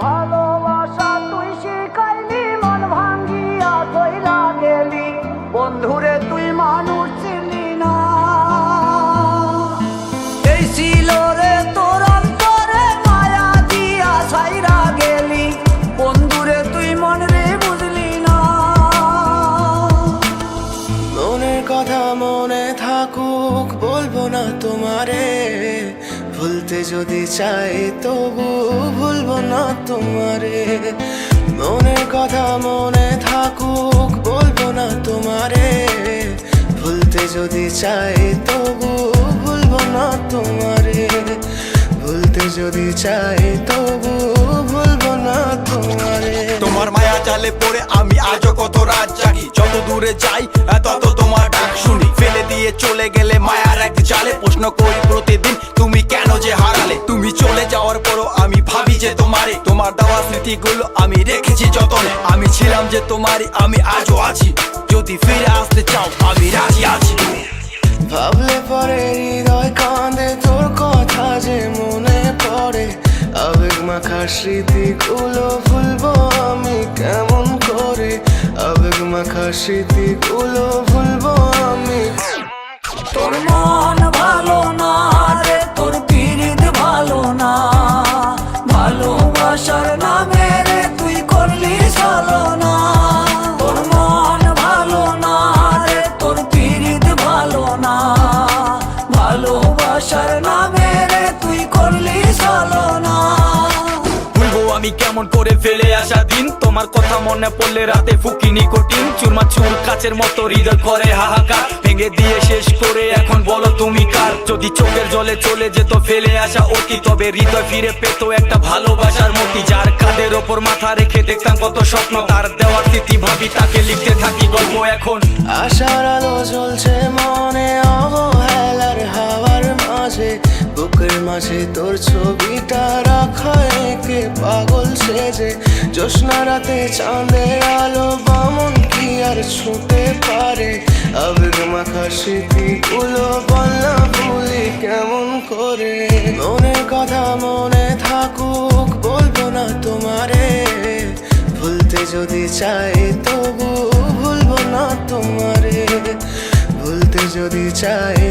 ভালোবাসা তুই শিখাইলি, মন ভাঙ্গিয়া কইরা গেলি, বন্ধুরে তুই মানুষ ছিলি না। এই ছিল রে তোর অন্তরে মায়া দিয়া ছাইরা গেলি, বন্ধুরে তুই মন রে বুঝলি না। মনের কথা মনে থাকুক বলবো না তোমারে, ভুলতে যদি চাই তবু ভুলবো না তোমারে। মনের কথা মনে থাকুক বলবো না তোমারে, ভুলতে যদি চাই তবু ভুলবো না তোমারে। ভুলতে যদি চাই তবু ভুলবো না তোমারে। তোমার মায়া জালে পড়ে আমি আজও কত রাত জাগি, যত দূরে যাই তত তোমার ডাক শুনি। ফেলে দিয়ে চলে গেলে মায়ার এক জালে, প্রশ্ন করি প্রতিদিন তুমি কেন যে হারালে। তুমি চলে যাওয়ার পরও আমি ভাবি যে তোমারে, তোমার দেওয়া স্মৃতিগুলো আমি রেখেছি যতনে। আমি ছিলাম যে তোমারই, আমি আজও আছি, যদি ফিরে আসতে চাও আমি রাজি আছি। ভাবলে পরে হৃদয় কাঁদে, তোর কথা যে মনে পড়ে। আবেগ মাখা স্মৃতিগুলো ভুলবো আমি কেমন করে, আবেগ মাখা স্মৃতিগুলো ভুলবো আমি। তোর মন ভালো না রে, তোর পিরিত ভালো না, ভালোবাসার নামে রে তুই করলি ছলনা। তোর মন ভালো না রে, তোর পিরিত ভালো না, ভালোবাসার নামে রে তুই করলি ছলনা। ভুলবো আমি কেমন করে ফেলে আসা দিন, তোমার কথা মনে পড়লে রাতে ফুকি নিকোটিন। চুরমা চুর কাচের মতো হৃদয় করে হাহাকার, ভেঙে দিয়ে শেষ করে এখন বলো তুমি কার। যদি চোখের জলে চলে যেত ফেলে আসা অতি, তবে হৃদয় ফিরে পেত একটা ভালোবাসার মতি। যার কাঁধের ওপর মাথা রেখে দেখতাম কত স্বপ্ন, তার দেওয়া স্মৃতি ভাবি তাকে লিখতে থাকি গল্প এখন। আশার আলো জ্বলছে মনে অবহেলার হাওয়ার মাঝে, বুকের মাঝে তোর ছবিটা রাখা একে পাগল সেজে। জ্যোৎস্না রাতে চাঁদের আলো বামন কি আর ছুঁতে পারে, আবেগ মাখা স্মৃতিগুলো বল না ভুলি কেমন করে। মনের কথা মনে থাকুক বলবো না তোমারে, ভুলতে যদি চাই তবু ভুলবো না তোমারে। ভুলতে যদি চাই